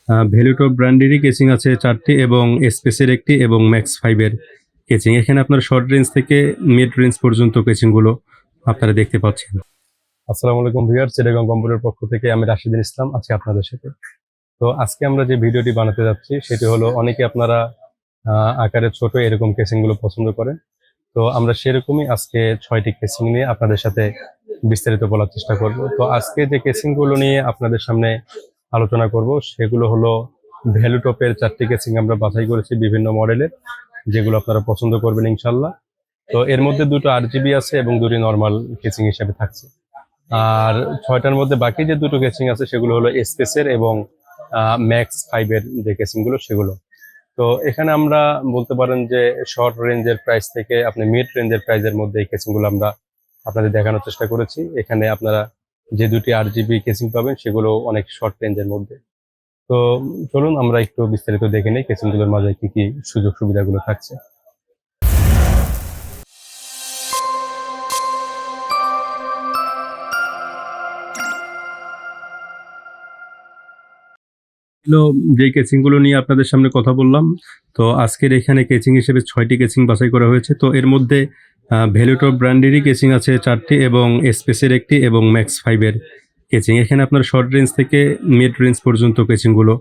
ভ্যালুটপ ব্র্যান্ডেরই casing আছে 4টি এবং স্পেসের একটি এবং ম্যাক্স 5 এর কেচিং। এখানে আপনার শর্ট রেঞ্জ থেকে মিড রেঞ্জ পর্যন্ত কেচিংগুলো আপনারা দেখতে পাচ্ছেন। আসসালামু আলাইকুম ভিউয়ার্স, চিটাগং কম্পিউটার পক্ষ থেকে আমি রাশিদুল ইসলাম আছি আপনাদের সাথে। তো আজকে আমরা যে ভিডিওটি বানাতে যাচ্ছি সেটি হলো, অনেকে আপনারা আকারে ছোট এরকম কেসিংগুলো পছন্দ করেন। তো আমরা সেরকমই আজকে 6টি কেসিং নিয়ে আপনাদের সাথে বিস্তারিত বলার চেষ্টা করব। তো আজকে যে কেসিংগুলো নিয়ে আপনাদের সামনে আলোচনা করব সেগুলো হলো ভ্যালুটপের 4টি কেসিং আমরা বাছাই করেছি বিভিন্ন মডেলের, যেগুলো আপনারা পছন্দ করবেন ইনশাল্লাহ। তো এর মধ্যে দুটো আরজিবি আছে এবং দুটি নর্মাল কেসিং হিসেবে থাকছে। আর 6টার মধ্যে বাকি যে দুটো কেসিং আছে সেগুলো হলো স্পেসের এবং ম্যাক্স 5 এর যে কেসিংগুলো সেগুলো। তো এখানে আমরা বলতে পারেন যে শর্ট রেঞ্জের প্রাইস থেকে আপনি মিড রেঞ্জের প্রাইসের মধ্যে এই কেসিংগুলো আমরা আপনাদের দেখানোর চেষ্টা করেছি। এখানে আপনারা যে দুটি আরজিবি কেসিং পাবেন সেগুলো অনেক শর্ট রেঞ্জের মধ্যে। তো চলুন আমরা একটু বিস্তারিত দেখে নিই কেসিংগুলোর মাঝে কি কি সুযোগ সুবিধাগুলো থাকছে। যে কেচিংগুলো নিয়ে আপনাদের সামনে কথা বললাম, তো আজকের এখানে কেচিং হিসেবে 6টি কেচিং বাছাই করা হয়েছে। তো এর মধ্যে ভ্যালুটপ ব্র্যান্ডেরই কেচিং আছে 4টি এবং স্পেসের একটি এবং ম্যাক্স 5 এর কেচিং। এখানে আপনার শর্ট রেঞ্জ থেকে মিড রেঞ্জ পর্যন্ত কেচিংগুলো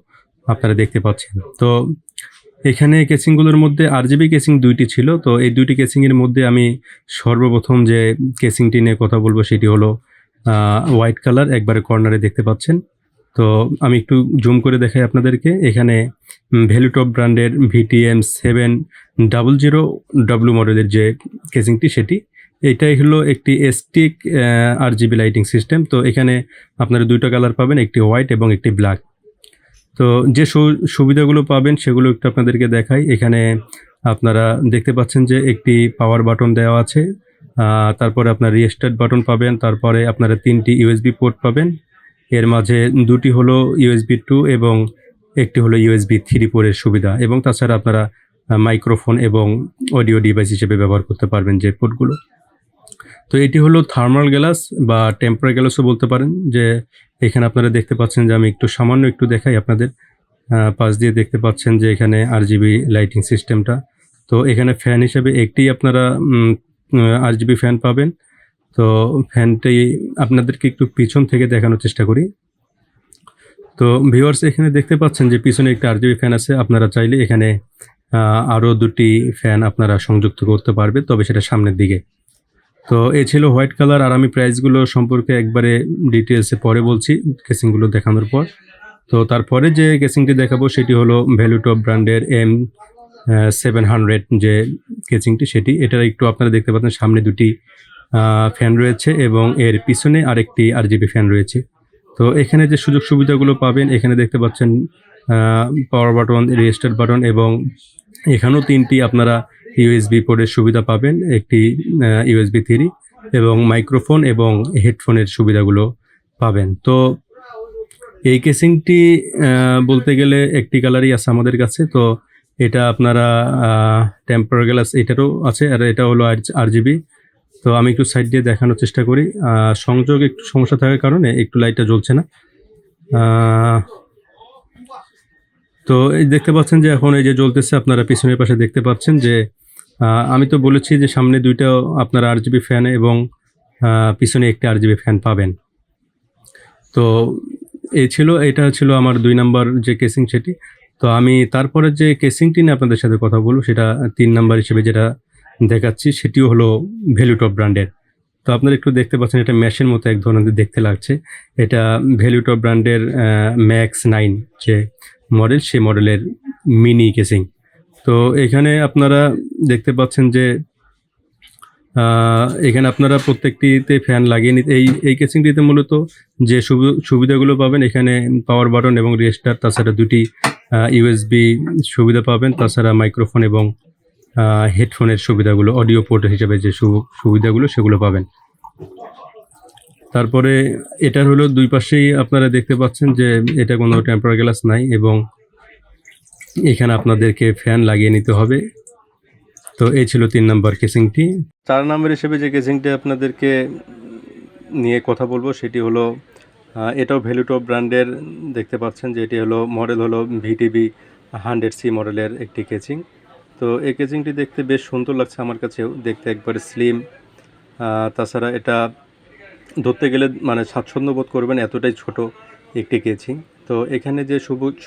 আপনারা দেখতে পাচ্ছেন। তো এখানে কেচিংগুলোর মধ্যে আরজিবি কেচিং 2টি ছিল। তো এই 2টি কেচিংয়ের মধ্যে আমি সর্বপ্রথম যে কেচিংটি নিয়ে কথা বলবো সেটি হলো হোয়াইট কালার, একবারে কর্নারে দেখতে পাচ্ছেন। তো আমি একটু জুম করে দেখাই আপনাদেরকে। এখানে ভ্যালুটপ ব্র্যান্ডের VTM 700W মডেলের যে কেসিংটি সেটি, এটাই হলো একটি স্টিক RGB লাইটিং সিস্টেম। তো এখানে আপনারা দুইটা কালার পাবেন, একটি হোয়াইট এবং একটি ব্ল্যাক। তো যে সুবিধাগুলো পাবেন সেগুলো একটু আপনাদেরকে দেখাই। এখানে আপনারা দেখতে পাচ্ছেন যে একটি পাওয়ার বাটন দেওয়া আছে, তারপরে আপনার রিস্টার্ট বাটন পাবেন, তারপরে আপনারা 3টি USB পোর্ট পাবেন। এর মাঝে 2টি হলো USB 2 এবং একটি হলো USB 3 পোর্টের সুবিধা, এবং তাছাড়া আপনারা মাইক্রোফোন এবং অডিও ডিভাইস হিসেবে ব্যবহার করতে পারবেন যে পোর্টগুলো। তো এটি হলো থার্মাল গ্লাস বা টেম্পার গ্লাসও বলতে পারেন। যে এখানে আপনারা দেখতে পাচ্ছেন যে আমি একটু সামান্য একটু দেখাই আপনাদের। পাশ দিয়ে দেখতে পাচ্ছেন যে এখানে আরজিবি লাইটিং সিস্টেমটা। তো এখানে ফ্যান হিসেবে একটি আপনারা আরজিবি ফ্যান পাবেন। তো ফ্যানটি আপনাদেরকে একটু পিছন থেকে দেখানোর চেষ্টা করি। তো ভিউয়ার্স, এখানে দেখতে পাচ্ছেন যে পিছনে একটা আরজিবি ফ্যান আছে। আপনারা চাইলে এখানে আরও 2টি ফ্যান আপনারা সংযুক্ত করতে পারবে, তবে সেটা সামনের দিকে। তো এই ছিল হোয়াইট কালার। আর আমি প্রাইসগুলো সম্পর্কে একবারে ডিটেলসে পরে বলছি কেসিংগুলো দেখানোর পর। তো তারপরে যে কেসিংটি দেখাবো সেটি হলো ভ্যালুটপ ব্র্যান্ডের M700 যে কেসিংটি সেটি। এটার একটু আপনারা দেখতে পাচ্ছেন সামনে 2টি ফ্যান রয়েছে এবং এর পিছনে আরেকটি আরজিবি ফ্যান রয়েছে। তো এখানে যে সুযোগ সুবিধাগুলো পাবেন, এখানে দেখতে পাচ্ছেন পাওয়ার বাটন, রিস্টার্ট বাটন, এবং এখানেও 3টি আপনারা USB পোর্টের সুবিধা পাবেন, একটি USB 3 এবং মাইক্রোফোন এবং হেডফোনের সুবিধাগুলো পাবেন। তো এই কেসিংটি বলতে গেলে একটি কালারই আছে আমাদের কাছে। তো এটা আপনারা টেম্পার গ্লাস এটারও আছে, আর এটা হলো RGB। তো আমি একটু সাইড দিয়ে দেখানোর চেষ্টা করি। সংযোগ একটু সমস্যা থাকার কারণে একটু লাইটটা জ্বলছে না। তো এই দেখতে পাচ্ছেন যে এখন এই যে জ্বলতেছে, আপনারা পিছনের পাশে দেখতে পাচ্ছেন যে আমি তো বলেছি যে সামনে 2টা আপনারা আরজিবি ফ্যান এবং পিছনে একটি আরজিবি ফ্যান পাবেন। তো এটা ছিল আমার 2 নাম্বার যে কেসিং সেটি। তো আমি তারপরে যে কেসিংটি নিয়ে আপনাদের সাথে কথা বলবো সেটা 3 নাম্বার হিসেবে যেটা দেখাচ্ছি সেটিও হলো ভ্যালুটপ ব্র্যান্ডের। তো আপনারা একটু দেখতে পাচ্ছেন এটা ম্যাশের মতো এক ধরনের দেখতে লাগছে। এটা ভ্যালুটপ ব্র্যান্ডের ম্যাক্স 9 যে মডেল, সেই মডেলের মিনি কেসিং। তো এখানে আপনারা দেখতে পাচ্ছেন যে এখানে আপনারা প্রত্যেকটিতে ফ্যান লাগিয়ে নিতে, এই কেসিংটিতে মূলত যে সুবিধাগুলো পাবেন, এখানে পাওয়ার বাটন এবং রিস্টার্ট, তাছাড়া 2টি USB সুবিধা পাবেন, তাছাড়া মাইক্রোফোন এবং হেডফোনের সুবিধাগুলো, অডিও পোর্ট হিসেবে যে সুবিধাগুলো সেগুলো পাবেন। তারপরে এটার হলো 2 পাশেই আপনারা দেখতে পাচ্ছেন যে এটা কোনো টেম্পার গ্লাস নাই, এবং এখানে আপনাদেরকে ফ্যান লাগিয়ে নিতে হবে। তো এই ছিল 3 নাম্বার কেসিংটি। 4 নাম্বার হিসেবে যে কেসিংটি আপনাদেরকে নিয়ে কথা বলবো সেটি হলো এটাও ভ্যালুটপ ব্র্যান্ডের, দেখতে পাচ্ছেন যে এটি হলো মডেল হলো ভিটিবি 100C মডেলের একটি কেচিং। তো এই কেচিংটি দেখতে বেশ সুন্দর লাগছে আমার কাছেও, দেখতে একবারে স্লিম। তাছাড়া এটা ধরতে গেলে মানে স্বাচ্ছন্দ্য বোধ করবেন, এতটাই ছোট একটি কেচিং। তো এখানে যে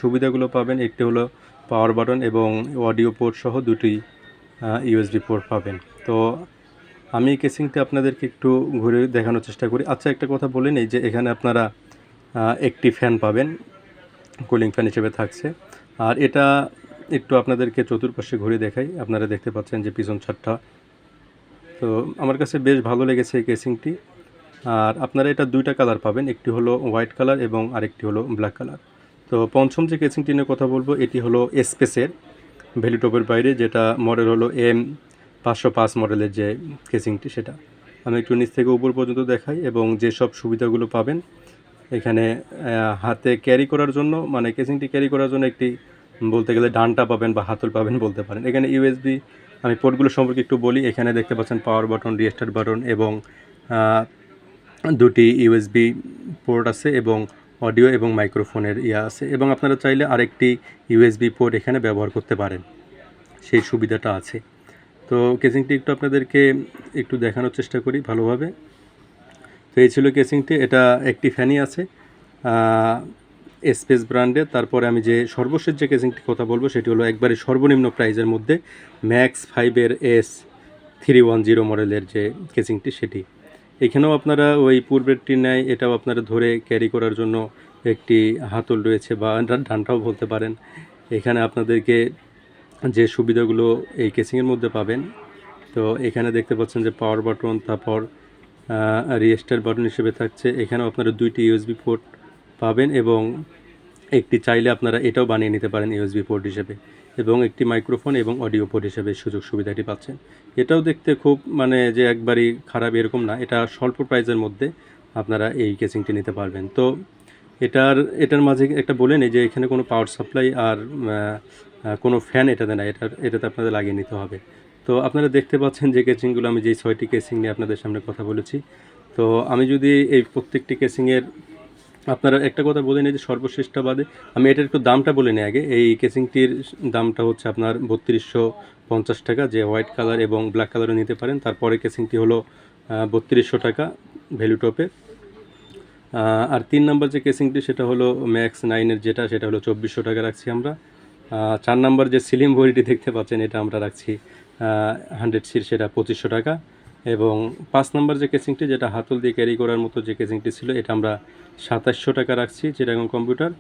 সুবিধাগুলো পাবেন, একটি হলো পাওয়ার বাটন এবং অডিও পোর্ট সহ দুটি ইউএসবি পোর্ট পাবেন। তো আমি এই কেসিংটা আপনাদেরকে একটু ঘুরে দেখানোর চেষ্টা করি। আচ্ছা, একটা কথা বলে নেই যে এখানে আপনারা একটি ফ্যান পাবেন, কুলিং ফ্যান হিসেবে থাকছে। আর এটা একটু আপনাদেরকে চতুর্পাশে ঘুরে দেখাই। আপনারা দেখতে পাচ্ছেন যে পিছন ছাদটা, তো আমার কাছে বেশ ভালো লেগেছে এই কেসিংটি। আর আপনারা এটা দুইটা কালার পাবেন, একটি হলো হোয়াইট কালার এবং আরেকটি হলো ব্ল্যাক কালার। তো পঞ্চম যে কেসিংটি নিয়ে কথা বলবো, এটি হলো স্পেসের ভ্যালুটপের বাইরে, যেটা মডেল হলো M505 মডেলের যে কেসিংটি, সেটা আমি একটু নিচ থেকে উপর পর্যন্ত দেখাই। এবং যেসব সুবিধাগুলো পাবেন এখানে, হাতে ক্যারি করার জন্য, মানে কেসিংটি ক্যারি করার জন্য একটি বলতে গেলে ডান্টা পাবেন বা হাতল পাবেন বলতে পারেন। এখানে ইউএসবি, আমি পোর্টগুলো সম্পর্কে একটু বলি। এখানে দেখতে পাচ্ছেন পাওয়ার বাটন, রিস্টার্ট বাটন এবং দুটি ইউএসবি পোর্ট আছে এবং অডিও এবং মাইক্রোফোনের আছে, এবং আপনারা চাইলে আরেকটি ইউএসবি পোর্ট এখানে ব্যবহার করতে পারেন, সেই সুবিধাটা আছে। তো কেসিংটি একটু আপনাদেরকে একটু দেখানোর চেষ্টা করি ভালোভাবে। তো এই ছিল কেসিংটি। এটা একটি ফ্যানই আছে স্পেস ব্র্যান্ডের। তারপরে আমি যে সর্বশেষ যে কেসিংটির কথা বলবো সেটি হলো একবারে সর্বনিম্ন প্রাইজের মধ্যে ম্যাক্স 5-এর S310 মডেলের যে কেসিংটি, সেটি। এখানেও আপনারা ওই পূর্বেরটি ন্যায় এটাও আপনারা ধরে ক্যারি করার জন্য একটি হাতল রয়েছে বা ডান্ডাও বলতে পারেন। এখানে আপনাদেরকে যে সুবিধাগুলো এই কেসিংয়ের মধ্যে পাবেন, তো এখানে দেখতে পাচ্ছেন যে পাওয়ার বাটন, তারপর রিস্টার্ট বাটন হিসেবে থাকছে। এখানেও আপনারা দুইটি ইউএসবি পোর্ট পাবেন এবং একটি চাইলে আপনারা এটাও বানিয়ে নিতে পারেন ইউএসবি পোর্ট হিসেবে, এবং একটি মাইক্রোফোন এবং অডিও পোর্ট হিসেবে সুযোগ সুবিধাটি পাচ্ছেন। এটাও দেখতে খুব মানে যে একবারই খারাপ এরকম না, এটা স্বল্প প্রাইসের মধ্যে আপনারা এই কেসিংটি নিতে পারবেন। তো এটার মাঝে একটা বলে নেই যে এখানে কোনো পাওয়ার সাপ্লাই আর কোনো ফ্যান এটাতে না, এটাতে আপনাদের লাগিয়ে নিতে হবে। তো আপনারা দেখতে পাচ্ছেন যে কেসিংগুলো, আমি যেই 6টি কেসিং নিয়ে আপনাদের সামনে কথা বলেছি। তো আমি যদি এই প্রত্যেকটি কেসিংয়ের, আপনারা একটা কথা বলে নিই যে সর্বশেষটা বাদে আমি এটার একটু দামটা বলে নিই আগে। এই কেসিংটির দামটা হচ্ছে আপনার 3250 টাকা, যে হোয়াইট কালার এবং ব্ল্যাক কালারও নিতে পারেন। তারপরে কেসিংটি হলো 3200 টাকা ভ্যালুটপে। আর 3 নম্বর যে কেসিংটি সেটা হলো ম্যাক্স 9-এর যেটা, সেটা হলো 2400 টাকা রাখছি আমরা। 4 নম্বর যে সিলিং বডিটি দেখতে পাচ্ছেন এটা আমরা রাখছি 100C, সেটা 2500 টাকা। এবং 5 নম্বর যে কেসিংটি, যেটা হাতল দিয়ে ক্যারি করার মতো যে কেসিংটি ছিল, এটা আমরা 2700 টাকা রাখছি চিটাগং কম্পিউটার।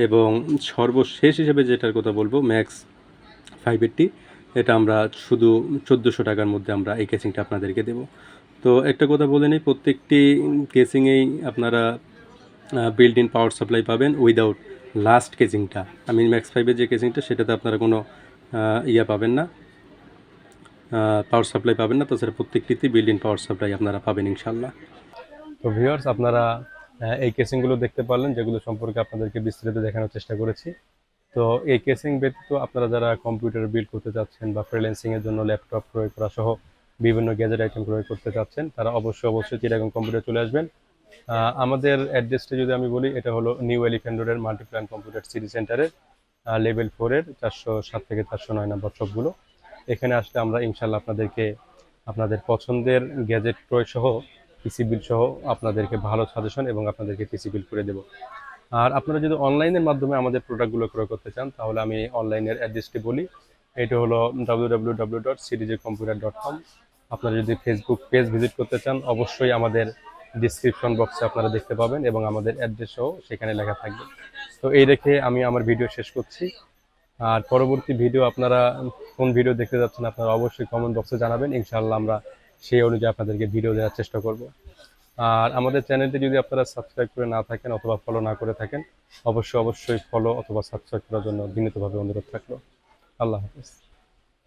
এবং সর্বশেষ হিসেবে যেটার কথা বলবো ম্যাক্স 580, এটা আমরা শুধু 1400 টাকার মধ্যে আমরা এই কেসিংটা আপনাদেরকে দেব। তো একটা কথা বলে নিই, প্রত্যেকটি কেসিংয়েই আপনারা বিল্ট ইন পাওয়ার সাপ্লাই পাবেন উইদাউট লাস্ট কেসিংটা। আমি ম্যাক্স 5-এর যে কেসিংটা সেটাতে আপনারা কোনো পাবেন না, পাওয়ার সাপ্লাই পাবেন না। তাছাড়া প্রত্যেকটিতেই বিল্ট ইন পাওয়ার সাপ্লাই আপনারা পাবেন ইনশাল্লাহ। তো ভিউয়ার্স, আপনারা এই কেসিংগুলো দেখতে পারলেন, যেগুলো সম্পর্কে আপনাদেরকে বিস্তারিত দেখানোর চেষ্টা করেছি। তো এই কেসিং ব্যতীত আপনারা যারা কম্পিউটার বিল্ড করতে চাচ্ছেন বা ফ্রিল্যান্সিংয়ের জন্য ল্যাপটপ ক্রয় করা সহ বিভিন্ন গ্যাজেট আইটেম ক্রয় করতে চাচ্ছেন, তারা অবশ্যই চিটাগং কম্পিউটার চলে আসবেন। আমাদের অ্যাড্রেসটা যদি আমি বলি, এটা হলো নিউ এলিফ্যান্ট রোডের মাল্টিপ্ল্যান কম্পিউটার সিটি সেন্টারের লেভেল 4-এর 407 থেকে 409 নম্বর শপগুলো। এখানে আসলে আমরা ইনশাল্লাহ আপনাদেরকে আপনাদের পছন্দের গ্যাজেট ক্রয় সহ পিসি বিল সহ আপনাদেরকে ভালো সাজেশন এবং আপনাদেরকে পিসি বিল করে দেব। আর আপনারা যদি অনলাইনের মাধ্যমে আমাদের প্রোডাক্টগুলো ক্রয় করতে চান, তাহলে আমি অনলাইনের অ্যাড্রেসটি বলি। এটা হলো www.cdjcomputer.com। আপনারা যদি ফেসবুক পেজ ভিজিট করতে চান, অবশ্যই আমাদের ডিসক্রিপশন বক্সে আপনারা দেখতে পাবেন এবং আমাদের অ্যাড্রেসও সেখানে লেখা থাকবে। তো এই রেখে আমি আমার ভিডিও শেষ করছি। আর পরবর্তী ভিডিও আপনারা কোন ভিডিও দেখতে যাচ্ছেন আপনারা অবশ্যই কমেন্ট বক্সে জানাবেন। ইনশাআল্লাহ আমরা সেই অনুযায়ী আপনাদেরকে ভিডিও দেওয়ার চেষ্টা করব। আর আমাদের চ্যানেলটি যদি আপনারা সাবস্ক্রাইব করে না থাকেন অথবা ফলো না করে থাকেন, অবশ্যই ফলো অথবা সাবস্ক্রাইব করার জন্য বিনীতভাবে অনুরোধ থাকলো। আল্লাহ হাফেজ।